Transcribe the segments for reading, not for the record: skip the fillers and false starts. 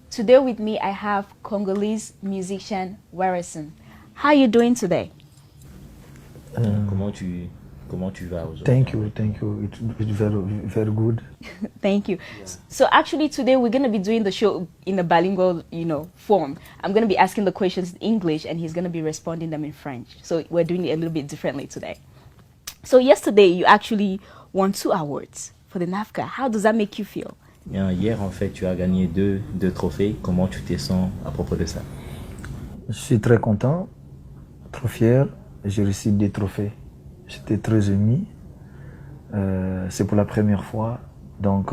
today with me I have Congolese musician Werason. How are you doing today? Comment tu vas aujourd'hui? Thank you. It's very good. Thank you. Yeah. So actually today we're going to be doing the show in a bilingual, form. I'm going to be asking the questions in English and he's going to be responding them in French. So we're doing it a little bit differently today. So yesterday you actually won 2 awards for the NAFCA. How does that make you feel? Bien, hier en fait tu as gagné deux trophées. Comment tu te sens à propos de ça? Je suis très content, trop fier. J'ai reçu 2 trophées. J'étais très ému. C'est pour la première fois. Donc,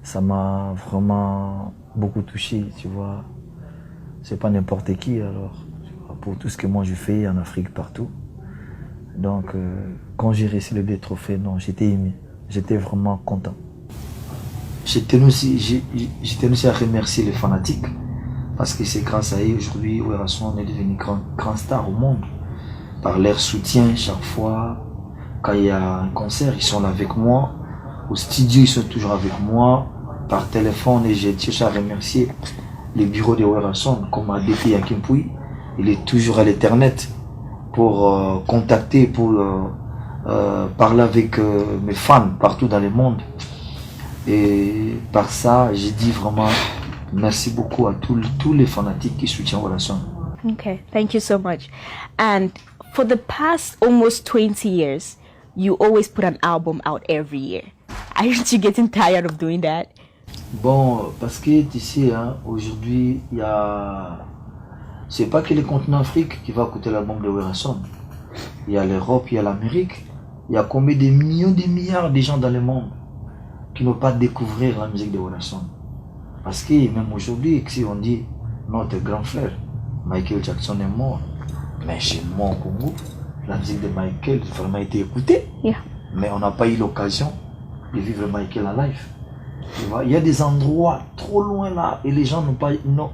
ça m'a vraiment beaucoup touché, tu vois. C'est pas n'importe qui, alors. Pour tout ce que moi je fais en Afrique, partout. Donc, quand j'ai reçu les 2 trophées, non, j'étais ému. J'étais vraiment content. J'ai tenu aussi à remercier les fanatiques. Parce que c'est grâce à eux, aujourd'hui, Werason est devenu grand star au monde. Par leur soutien chaque fois. Quand il y a un concert, ils sont là avec moi. Au studio, ils sont toujours avec moi. Par téléphone, et j'ai déjà remercié le bureau de Werason, comme ADP Yakimpui. Il est toujours à l'internet pour contacter, pour parler avec mes fans partout dans le monde. Et par ça, j'ai dit vraiment merci beaucoup à tous les fanatiques qui soutiennent Werason. Okay, thank you so much. And for the past almost 20 years, you always put an album out every year. Aren't you getting tired of doing that? Bon, parce que tu sais, hein, aujourd'hui, il y a... C'est pas que le continent Afrique qui va écouter l'album de Werason. Il y a l'Europe, il y a l'Amérique. Il y a combien de millions, de milliards de gens dans le monde qui ne vont pas découvrir la musique de Werason. Parce que même aujourd'hui, si on dit notre grand frère, Michael Jackson est mort, mais chez moi au Congo, la musique de Michael a vraiment été écoutée. Yeah. Mais on n'a pas eu l'occasion de vivre Michael en live. Tu vois, il y a des endroits trop loin là et les gens n'ont pas... Non,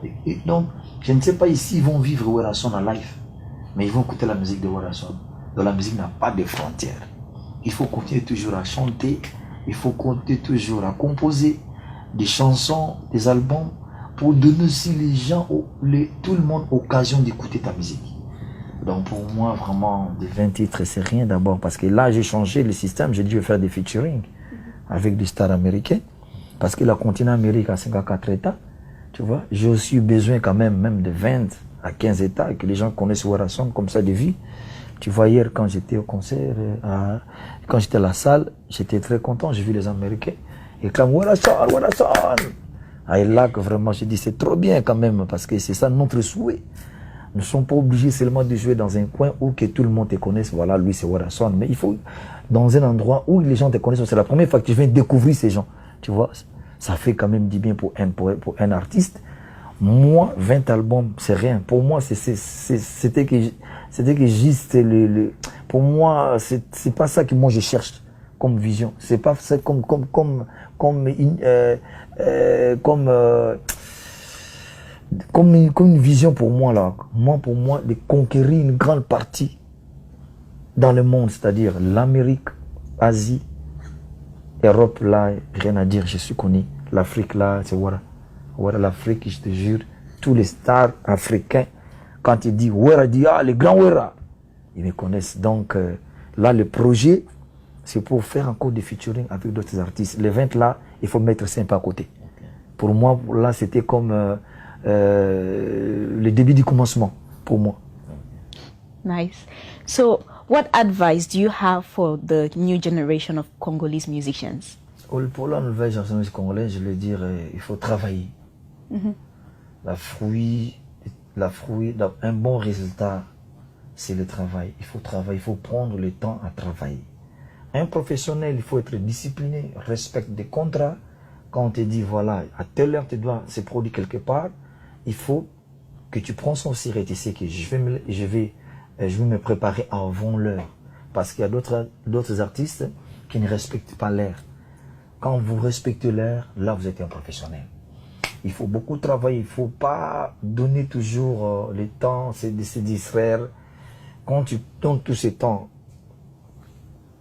donc, je ne sais pas ici ils vont vivre Werason en live, mais ils vont écouter la musique de Werason. Donc la musique n'a pas de frontières. Il faut continuer toujours à chanter, il faut continuer toujours à composer des chansons, des albums, pour donner aussi les gens, tout le monde, occasion d'écouter ta musique. Donc pour moi, vraiment, des 20 titres, c'est rien d'abord, parce que là, j'ai changé le système, j'ai dû faire des featuring avec des stars américains, parce que le continent Amérique a 54 États, tu vois. J'ai aussi besoin quand même de 20 à 15 États, et que les gens connaissent Werason comme ça de vie. Tu vois, hier, quand j'étais au concert, quand j'étais à la salle, j'étais très content, j'ai vu les Américains, et comme Werason. Et là, que vraiment, j'ai dit, c'est trop bien quand même, parce que c'est ça notre souhait. Nous ne sommes pas obligés seulement de jouer dans un coin où que tout le monde te connaisse, voilà, lui c'est Werason, mais il faut dans un endroit où les gens te connaissent, c'est la première fois que tu viens découvrir ces gens, tu vois, ça fait quand même du bien pour un artiste. Moi, 20 albums, c'est rien. Pour moi, c'était que juste pour moi, c'est pas ça que moi je cherche comme vision. C'est pas ça comme une vision pour moi là. Pour moi, de conquérir une grande partie dans le monde, c'est-à-dire l'Amérique, Asie, Europe là, rien à dire, je suis connu. L'Afrique là, c'est voilà l'Afrique, je te jure, tous les stars africains, quand ils disent Wera, dit les grands Wera, ils me connaissent. Donc là, le projet, c'est pour faire encore des featuring avec d'autres artistes. Les 20 là, il faut mettre ça un peu à côté. Pour moi, là, c'était comme le début du commencement, pour moi. Nice. So, what advice do you have for the new generation of Congolese musicians? Pour la nouvelle génération congolaise, je veux dire, il faut travailler. Un bon résultat, c'est le travail. Il faut travailler, il faut prendre le temps à travailler. Un professionnel, il faut être discipliné, respecte des contrats. Quand on te dit, voilà, à telle heure, tu dois se produire quelque part, il faut que tu prends son sirop. Tu sais que je vais me préparer avant l'heure. Parce qu'il y a d'autres artistes qui ne respectent pas l'heure. Quand vous respectez l'heure, là, vous êtes un professionnel. Il faut beaucoup travailler. Il ne faut pas donner toujours le temps, c'est de se distraire. Quand tu donnes tout ce temps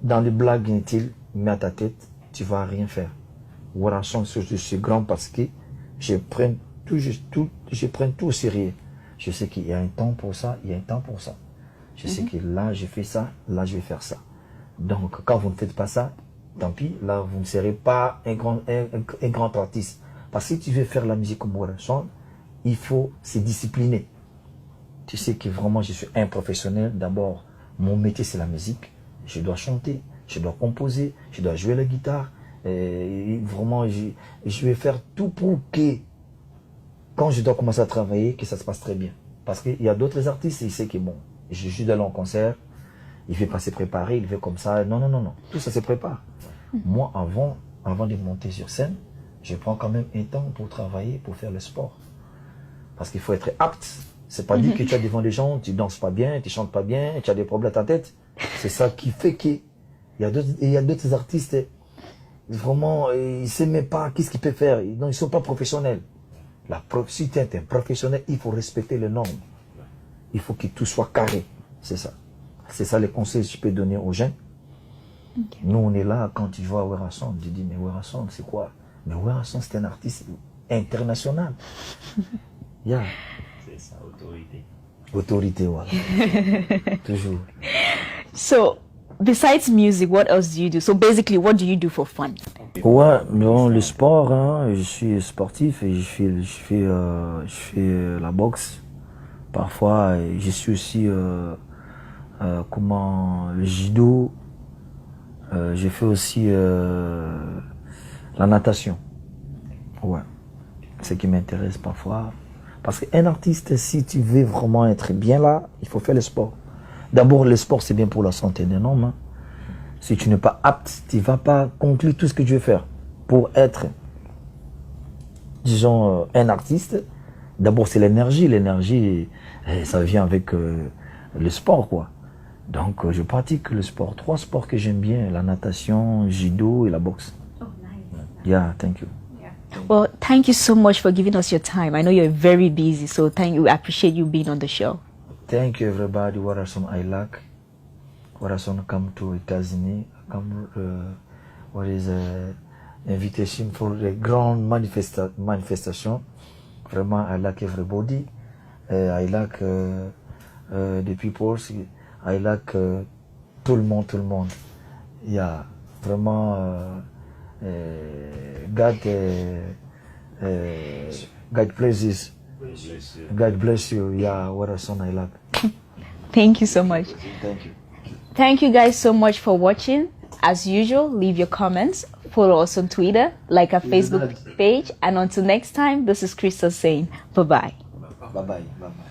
dans les blagues inutiles, mets à ta tête, tu ne vas rien faire. Werason, je suis grand parce que je prends tout au sérieux. Je sais qu'il y a un temps pour ça, il y a un temps pour ça. Je sais que là, je fais ça, là, je vais faire ça. Donc, quand vous ne faites pas ça, tant pis, là, vous ne serez pas un grand artiste. Parce que si tu veux faire la musique comme Werason, il faut se discipliner. Tu sais que vraiment, je suis un professionnel. D'abord, mon métier, c'est la musique. Je dois chanter, je dois composer, je dois jouer la guitare. Et vraiment, je vais faire tout pour que, quand je dois commencer à travailler, que ça se passe très bien. Parce qu'il y a d'autres artistes, ils savent que bon, je suis allé en concert, il ne fait pas se préparer, il fait comme ça. Non, non, non, non. Tout ça se prépare. Moi, avant de monter sur scène, je prends quand même un temps pour travailler, pour faire le sport. Parce qu'il faut être apte. C'est pas dit que tu es devant des gens, tu danses pas bien, tu chantes pas bien, tu as des problèmes à ta tête. C'est ça qui fait qu'il y a d'autres artistes, vraiment, ils ne savent même pas qu'est-ce qu'ils peuvent faire. Ils ne sont pas professionnels. Si tu es un professionnel, il faut respecter les normes. Il faut que tout soit carré. C'est ça. C'est ça les conseils que je peux donner aux jeunes. Okay. Nous, on est là, quand tu vois Werason, tu dis, mais Werason, c'est quoi? Mais Werason, c'est un artiste international. Yeah. C'est ça, autorité. Autorité, voilà. Toujours. So, besides music, what else do you do? So basically, what do you do for fun? Ouais, bon, le sport, hein, je suis sportif et je fais la boxe. Parfois, je suis aussi le judo. Je fais aussi la natation. Ouais, ce qui m'intéresse parfois. Parce qu'un artiste, si tu veux vraiment être bien là, il faut faire le sport. D'abord, le sport, c'est bien pour la santé d'un homme. Hein. Si tu n'es pas apte, tu ne vas pas conclure tout ce que tu veux faire. Pour être, disons, un artiste, d'abord, c'est l'énergie. L'énergie, ça vient avec le sport, quoi. Donc, je pratique le sport. 3 sports que j'aime bien, la natation, le judo et la boxe. Oh, nice. Yeah, thank you. Well, thank you so much for giving us your time. I know you're very busy, so thank you. I appreciate you being on the show. Thank you, everybody. Werason I like. Werason come to États-Unis. What is invitation for the grand manifestation. Vraiment, I like everybody. I like the people. I like tout le monde. Yeah, vraiment. God bless you. God bless you. Yeah, Werason I like. Thank you so much. Thank you. Thank you guys so much for watching. As usual, leave your comments. Follow us on Twitter, like our Facebook page. And until next time, this is Crystal saying bye-bye. Bye-bye. Bye-bye.